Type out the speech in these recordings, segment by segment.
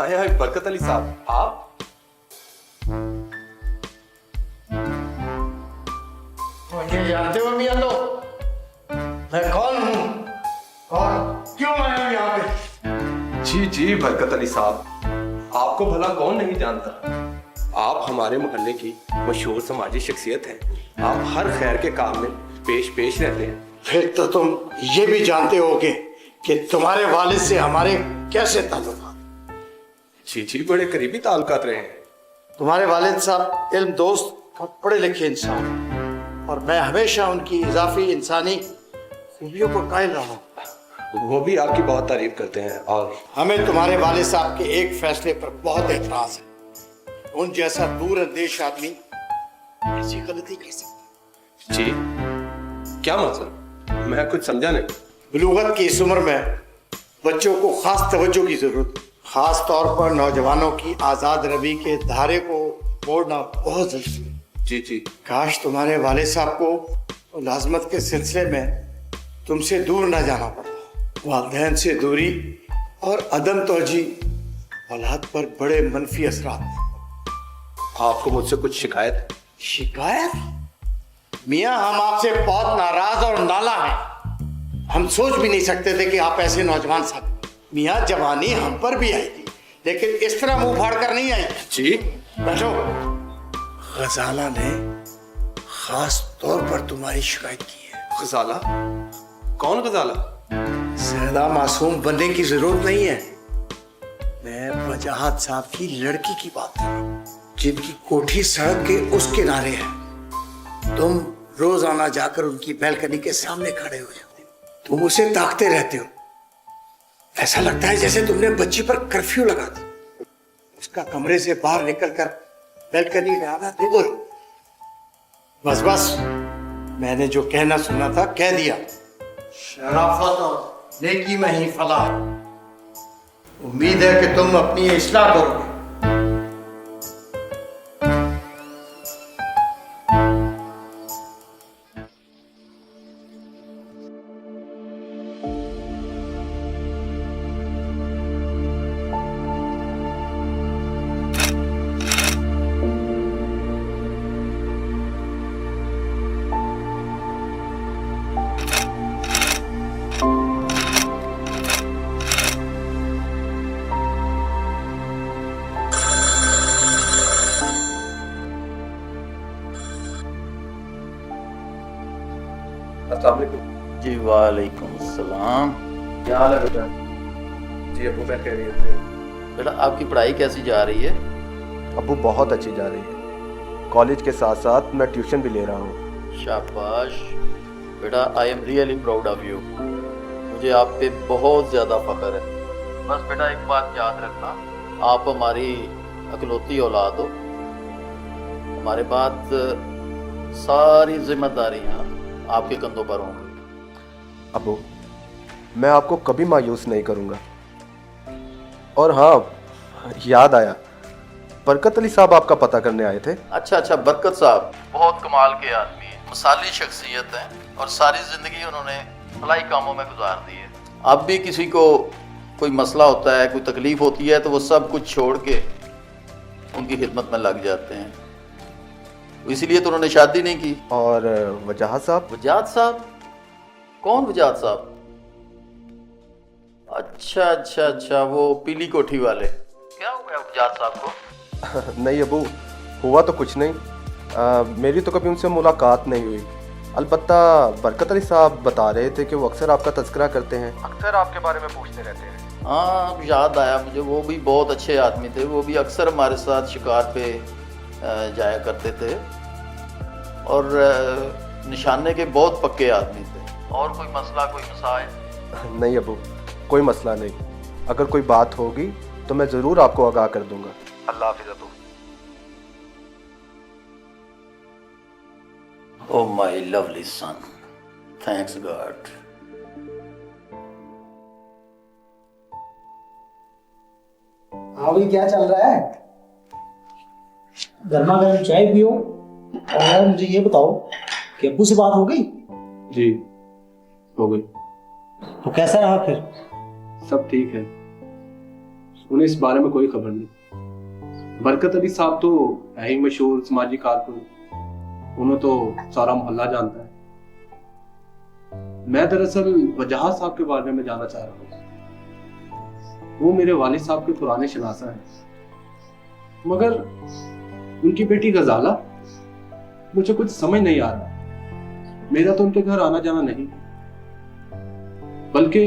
हाय हाय बरकत अली साहब, आप? मुझे जानते हो मियां? तो मैं कौन हूँ और क्यों आया हूँ यहाँ पे? जी जी बरकत अली साहब, आपको भला कौन नहीं जानता। आप हमारे मोहल्ले की मशहूर समाजी शख्सियत हैं। आप हर खैर के काम में पेश रहते हैं। फिर तो तुम ये भी जानते होगे कि तुम्हारे वालिद से हमारे कैसे ताल्लुकात। जी जी, बड़े करीबी ताल्लुकात रहे हैं। तुम्हारे वालिद साहब इल्म दोस्त और पढ़े लिखे इंसान, और मैं हमेशा उनकी इजाफी इंसानी खूबियों को कायल रहा हूँ। वो भी आपकी बहुत तारीफ करते हैं। और हमें तुम्हारे वालिद साहब के एक फैसले पर बहुत एतराज है। उन जैसा दूर अंदेश आदमी ऐसी गलती कर सकता। जी, क्या मतलब? मैं कुछ समझा नहीं। बलूगत की इस उम्र में बच्चों को खास तवज्जो की जरूरत, खास तौर पर नौजवानों की आजाद रवि के धारे को मोड़ना बहुत जरूरी है। जी जी। काश तुम्हारे वालिद साहब को मुलाजमत के सिलसिले में तुमसे दूर न जाना पड़ा। वालिदैन से दूरी और अदम तवज्जी औलाद पर बड़े मनफी असरात। आपको मुझसे कुछ शिकायत? शिकायत? मियाँ, हम आपसे बहुत नाराज और नाला हैं। हम सोच भी नहीं सकते थे कि आप ऐसे नौजवान साहब। मियाँ, जवानी हम पर भी आई थी, लेकिन इस तरह मुंह फाड़ कर नहीं आई। जी। बैठो। गजाला ने खास तौर पर तुम्हारी शिकायत की है। गजाला? कौन गजाला? ज्यादा मासूम बनने की जरूरत नहीं है। मैं वजाहत साहब की लड़की की बात कर रहा हूँ, जिनकी कोठी सड़क के उस किनारे है। तुम रोजाना जाकर उनकी बैल्कनी के सामने खड़े हो जाते हो। तुम उसे ताकते रहते हो। ऐसा लगता है जैसे तुमने बच्ची पर कर्फ्यू लगा दी। उसका कमरे से बाहर निकलकर बैल्कनी में आना दूर। बस बस, मैंने जो कहना सुना था कह दिया। शराफत और नेकी में ही फलाह। उम्मीद है कि तुम अपनी इस्लाह करोगे। अस्सलाम वालेकुम। जी वालेकुम सलाम। क्या हाल है बेटा? जी अबू, मैं कह रही थी। बेटा, आपकी पढ़ाई कैसी जा रही है? अबू बहुत अच्छी जा रही है। कॉलेज के साथ साथ मैं ट्यूशन भी ले रहा हूँ। शाबाश बेटा, I am really proud of you. मुझे आप पे बहुत ज़्यादा फ़ख्र है। बस बेटा, एक बात याद रखना, आप हमारी अकलौती औलाद हो। हमारे बाद सारी जिम्मेदारियाँ आपके कंधों पर होंगी। अबू, मैं आपको कभी मायूस नहीं करूँगा। और हाँ, याद आया, बरकत अली साहब आपका पता करने आए थे। अच्छा, बरकत साहब बहुत कमाल के आदमी हैं, मिसाली शख्सियत हैं, और सारी ज़िंदगी उन्होंने भलाई कामों में गुजार दी है। अब भी किसी को कोई मसला होता है, कोई तकलीफ होती है, तो वो सब कुछ छोड़ के उनकी खिदमत में लग जाते हैं। इसलिए तो उन्होंने शादी नहीं की। और वजाहत साहब? वजाहत साहब? कौन वजाहत साहब? अच्छा, वो पीली कोठी वाले। क्या हुआ है वजाहत साहब को? नहीं अबू, हुआ तो कुछ नहीं। मेरी तो कभी उनसे मुलाकात नहीं हुई। अलबत्ता बरकत अली साहब बता रहे थे कि वो अक्सर आपका तज़किरा करते हैं, अक्सर आपके बारे में पूछते रहते हैं। हाँ, याद आया मुझे, वो भी बहुत अच्छे आदमी थे। वो भी अक्सर हमारे साथ शिकार पे जाया करते थे, और निशाने के बहुत पक्के आदमी थे। और कोई मसला, कोई मसाइल? नहीं अबू, कोई मसला नहीं। अगर कोई बात होगी तो मैं ज़रूर आपको आगाह कर दूंगा। अल्लाह हाफ़िज़ Abu. Oh my lovely son, thanks God. हाँ भाई, क्या चल रहा है? गर्मा गर्म चाय पियो। और यार मुझे ये बताओ कि अब्बू से बात हो गई? जी हो गई। तो कैसा रहा फिर? सब ठीक है। उन्हें इस बारे में कोई खबर नहीं। बरकत अली साहब तो है ही मशहूर समाजी कारकुन, उन्हें तो सारा मोहल्ला जानता है। मैं दरअसल वजह साहब के बारे में जानना चाह रहा हूँ। वो मेरे वालिद साहब के पुराने शनासा हैं, मगर उनकी बेटी गजाला, मुझे कुछ समझ नहीं आ रहा। मेरा तो उनके घर आना जाना नहीं, बल्कि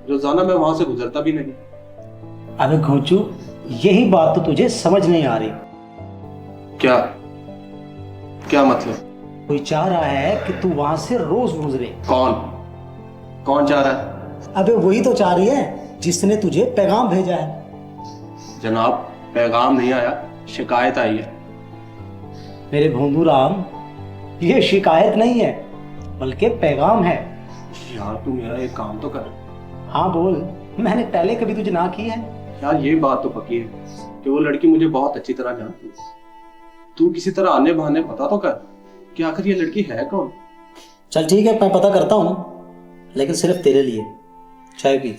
रोजाना मैं वहां से गुजरता भी नहीं। अबे घोंचू, यही बात तो तुझे समझ नहीं आ रही। क्या क्या मतलब? कोई चाह रहा है कि तू वहां से रोज गुजरे। कौन कौन चाह रहा है? अबे वही तो चाह रही है जिसने तुझे पैगाम भेजा है। जनाब, पैगाम नहीं आया, शिकायत आई है। मेरे भोंदू राम, ये शिकायत नहीं है बल्कि पैगाम है। यार तू मेरा एक काम तो कर। हाँ बोल, मैंने पहले कभी तुझे ना की है? यार ये बात तो पक्की है कि वो लड़की मुझे बहुत अच्छी तरह जानती है। तू किसी तरह आने बहाने पता तो कर कि आखिर ये लड़की है कौन। चल ठीक है, मैं पता करता हूँ, लेकिन सिर्फ तेरे लिए। चाय पी।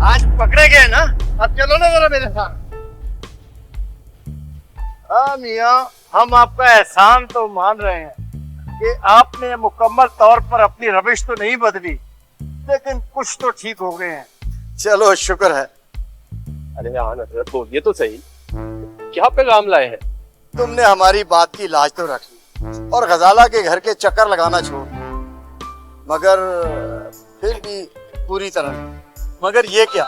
आज पकड़े गए ना, अब चलो ना जरा मेरे साथ। हाँ मियाँ, हम आपका एहसान तो मान रहे हैं कि आपने मुकम्मल तौर पर अपनी रविश तो नहीं बदली, लेकिन कुछ तो ठीक हो गए हैं। चलो शुक्र है। अरे हाँ नजरत, बोलिए तो सही, क्या पैगाम लाए हैं? तुमने हमारी बात की लाज तो रख ली और गजाला के घर के चक्कर लगाना छोड़, मगर फिर भी पूरी तरह नहीं। मगर ये क्या,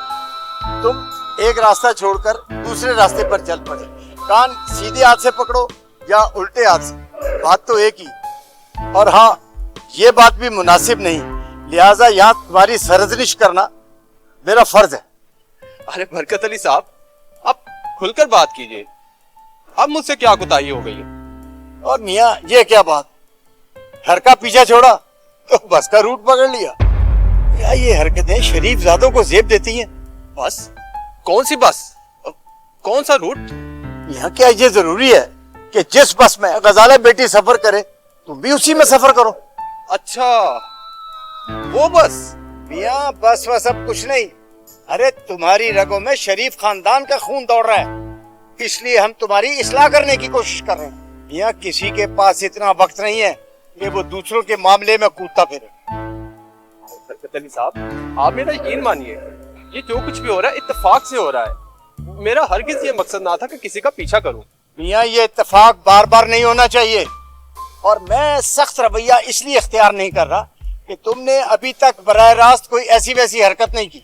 तुम एक रास्ता छोड़कर दूसरे रास्ते पर चल पड़े। कान सीधे हाथ से पकड़ो या उल्टे हाथ से, बात तो एक ही। और हाँ, ये बात भी मुनासिब नहीं, लिहाजा यहाँ तुम्हारी सरजनिश करना मेरा फर्ज है। अरे बरकत अली साहब, आप खुलकर बात कीजिए, अब मुझसे क्या कुताही हो गई है? और मियाँ ये क्या बात, घर का पीछा छोड़ा तो बस का रूट पकड़ लिया। क्या ये हरकतें शरीफ जादों को जेब देती हैं? बस? कौन सी बस? कौन सा रूट? यहाँ क्या ये जरूरी है कि जिस बस में गजाला बेटी सफर करे तुम भी उसी में सफर करो? अच्छा, वो बस? मियाँ बस वह सब कुछ नहीं। अरे तुम्हारी रगों में शरीफ खानदान का खून दौड़ रहा है, इसलिए हम तुम्हारी इस्लाह करने की कोशिश कर रहे हैं। मियाँ किसी के पास इतना वक्त नहीं है कि वो दूसरों के मामले में कूदता फिरे। बरकत अली साहब, आप मेरा यकीन मानिए, ये जो कुछ भी हो रहा है इत्तेफाक से हो रहा है। मेरा हरगिज ये मकसद ना था कि किसी का पीछा करूं। मियाँ ये इत्तेफाक बार बार नहीं होना चाहिए, और मैं सख्त रवैया इसलिए इख्तियार नहीं कर रहा कि तुमने अभी तक बराह रास्त कोई ऐसी वैसी हरकत नहीं की।